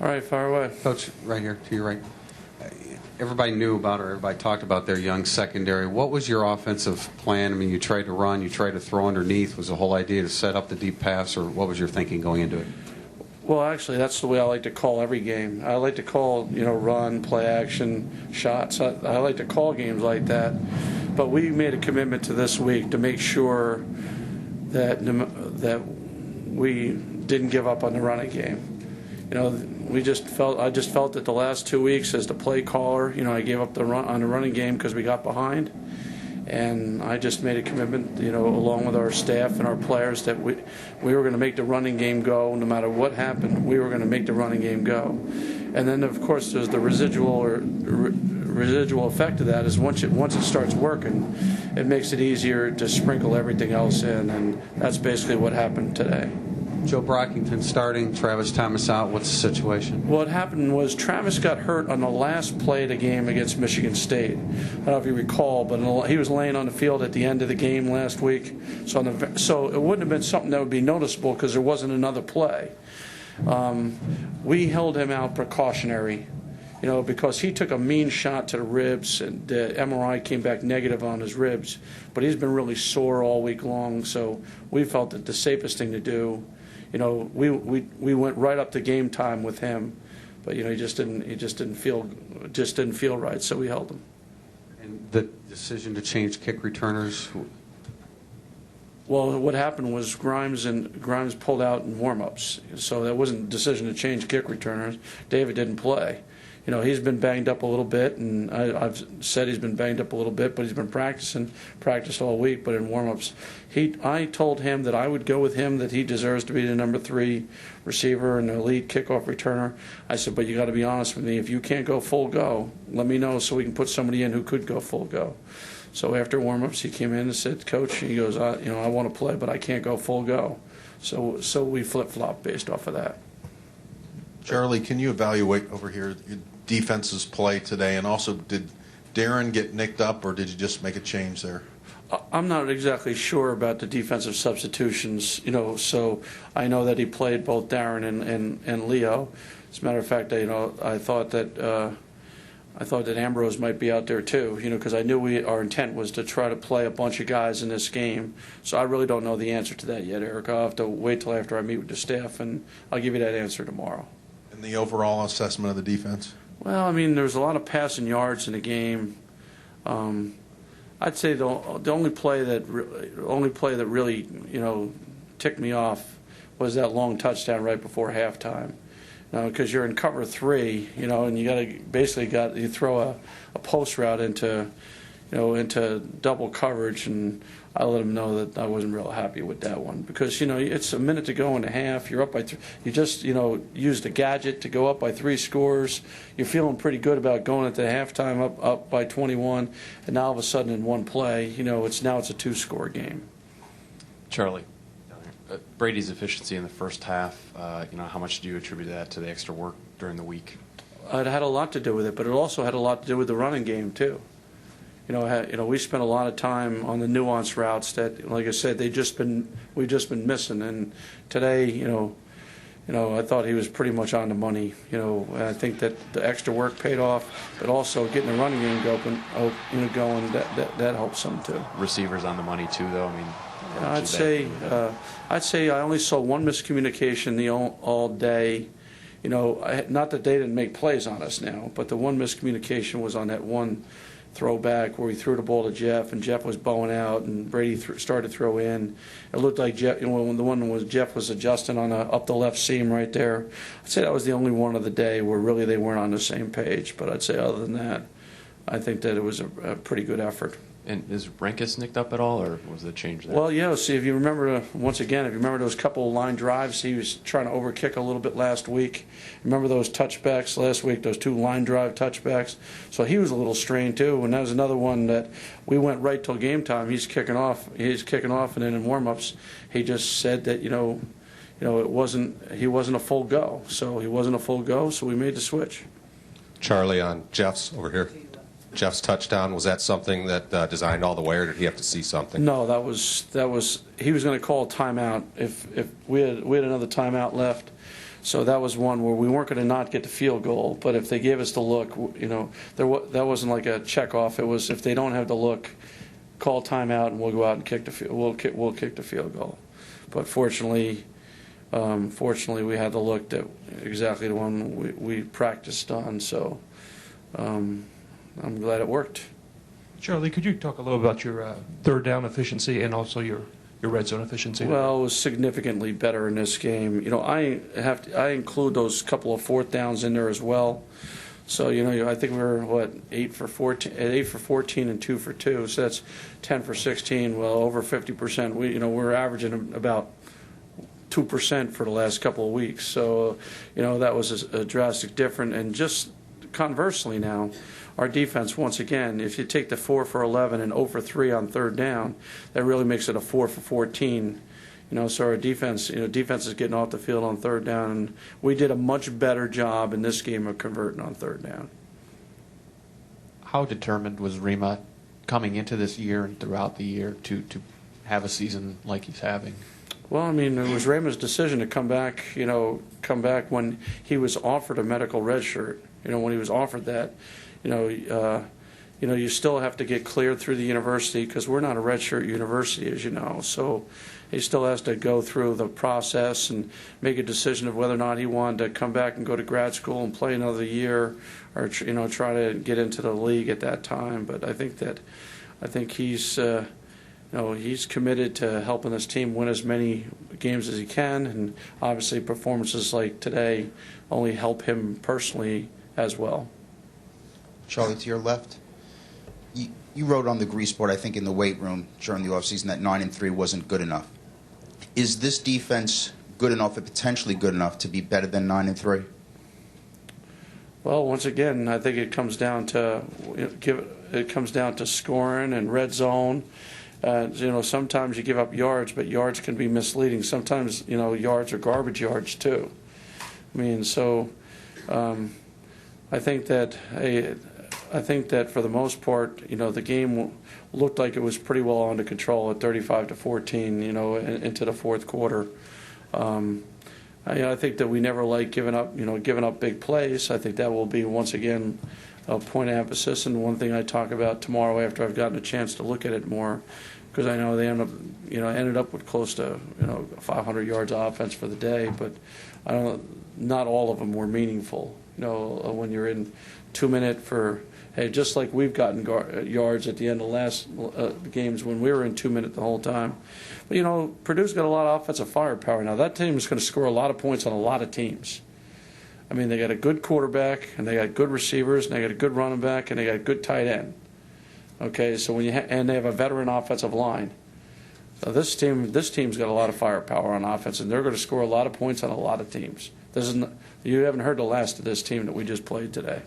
All right, fire away. Coach, right here to your right. Everybody knew about, or everybody talked about their young secondary. What was your offensive plan? I mean, you tried to run, you tried to throw underneath. Was the whole idea to set up the deep pass, or what was your thinking going into it? Well, actually, that's the way I like to call every game. I like to call, run, play action, shots. I like to call games like that. But we made a commitment to this week to make sure that we didn't give up on the running game. I just felt that the last 2 weeks as the play caller, I gave up on the running game because we got behind, and I just made a commitment, along with our staff and our players, that we were going to make the running game go no matter what happened. We were going to make the running game go, and then of course there's the residual effect of that is once it starts working, it makes it easier to sprinkle everything else in, and that's basically what happened today. Joe Brockington starting, Travis Thomas out. What's the situation? What happened was Travis got hurt on the last play of the game against Michigan State. I don't know if you recall, but he was laying on the field at the end of the game last week. So it wouldn't have been something that would be noticeable because there wasn't another play. We held him out precautionary, because he took a mean shot to the ribs, and the MRI came back negative on his ribs. But he's been really sore all week long, so we felt that the safest thing to do. We went right up to game time with him, but he just didn't feel right, so we held him. And the decision to change kick returners. Well, what happened was Grimes pulled out in warm-ups, so that wasn't a decision to change kick returners. David didn't play. He's been banged up a little bit, and I've said he's been banged up a little bit, but he's been practiced all week, but in warm-ups. I told him that I would go with him, that he deserves to be the number 3 receiver and the elite kickoff returner. I said, but you got to be honest with me. If you can't go full go, let me know so we can put somebody in who could go full go. So after warm-ups, he came in and said, Coach, he goes, I want to play, but I can't go full go. So we flip-flopped based off of that. Charlie, can you evaluate over here your defense's play today, and also did Darren get nicked up, or did you just make a change there? I'm not exactly sure about the defensive substitutions, so I know that he played both Darren and Leo. As a matter of fact, I thought that Ambrose might be out there too, because I knew our intent was to try to play a bunch of guys in this game. So I really don't know the answer to that yet, Eric. I'll have to wait till after I meet with the staff, and I'll give you that answer tomorrow. And the overall assessment of the defense? Well, there's a lot of passing yards in the game. I'd say the only play that really ticked me off was that long touchdown right before halftime. Because you're in cover 3, and you throw a post route into double coverage, and I let him know that I wasn't real happy with that one because it's a minute to go in the half. You're up by 3. You just used a gadget to go up by 3 scores. You're feeling pretty good about going at the halftime up by 21, and now all of a sudden in one play, it's a 2-score game. Charlie, Brady's efficiency in the first half. How much do you attribute that to the extra work during the week? It had a lot to do with it, but it also had a lot to do with the running game too. We spent a lot of time on the nuanced routes that, like I said, we've just been missing. And today, I thought he was pretty much on the money. And I think that the extra work paid off, but also getting the running game going, that helps some too. Receivers on the money too, though. I'd say I only saw one miscommunication all day. Not that they didn't make plays on us now, but the one miscommunication was on that one throwback where he threw the ball to Jeff, and Jeff was bowing out, and Brady started to throw in. It looked like Jeff, when the one was Jeff was adjusting up the left seam right there. I'd say that was the only one of the day where really they weren't on the same page. But I'd say other than that, I think that it was a pretty good effort. And is Renkus nicked up at all, or was it a change there? Well, see, if you remember, those couple of line drives, he was trying to overkick a little bit last week. Remember those touchbacks last week, those 2 line drive touchbacks? So he was a little strained too, and that was another one that we went right till game time. He's kicking off, and then in warm-ups, he just said that, he wasn't a full go. So he wasn't a full go, so we made the switch. Charlie, on Jeff's over here. Jeff's touchdown, was that something that designed all the way, or did he have to see something? No, that was he was going to call a timeout if we had another timeout left. So that was one where we weren't going to not get the field goal, but if they gave us the look, that wasn't like a check off. It was, if they don't have the look, call timeout and we'll go out and kick we'll kick the field goal. But fortunately, we had the look that exactly the one we practiced on. So I'm glad it worked. Charlie, could you talk a little about your third down efficiency and also your red zone efficiency? Well, it was significantly better in this game. I include those couple of fourth downs in there as well. So I think we were 8 for 14 and 2 for 2. So that's 10 for 16. Well, over 50%. We're averaging about 2% for the last couple of weeks. So that was a drastic difference. And just conversely now, our defense, once again, if you take the 4 for 11 and 0 for 3 on third down, that really makes it a 4 for 14. So our defense is getting off the field on third down, and we did a much better job in this game of converting on third down. How determined was Rima coming into this year and throughout the year to have a season like he's having? Well, it was Rima's decision to come back when he was offered a medical red shirt. When he was offered that, you still have to get cleared through the university because we're not a redshirt university, as you know. So he still has to go through the process and make a decision of whether or not he wanted to come back and go to grad school and play another year, or try to get into the league at that time. But I think he's he's committed to helping this team win as many games as he can, and obviously performances like today only help him personally as well. Charlie, to your left, you wrote on the grease board, I think, in the weight room during the offseason that 9-3 wasn't good enough. Is this defense good enough, or potentially good enough, to be better than 9-3? Well, once again, I think it comes down to scoring and red zone. Sometimes you give up yards, but yards can be misleading. Sometimes yards are garbage yards too. I think that for the most part, the game looked like it was pretty well under control at 35-14, into the fourth quarter. I think that we never like giving up big plays. I think that will be, once again, a point of emphasis, and one thing I talk about tomorrow after I've gotten a chance to look at it more, because I know they ended up with close to 500 yards of offense for the day, but not all of them were meaningful. When you're in 2 minute for, just like we've gotten yards at the end of last games when we were in 2 minute the whole time. But Purdue's got a lot of offensive firepower now. That team is going to score a lot of points on a lot of teams. They got a good quarterback, and they got good receivers, and they got a good running back, and they got a good tight end. Okay, so and they have a veteran offensive line. So this team's got a lot of firepower on offense, and they're going to score a lot of points on a lot of teams. You haven't heard the last of this team that we just played today.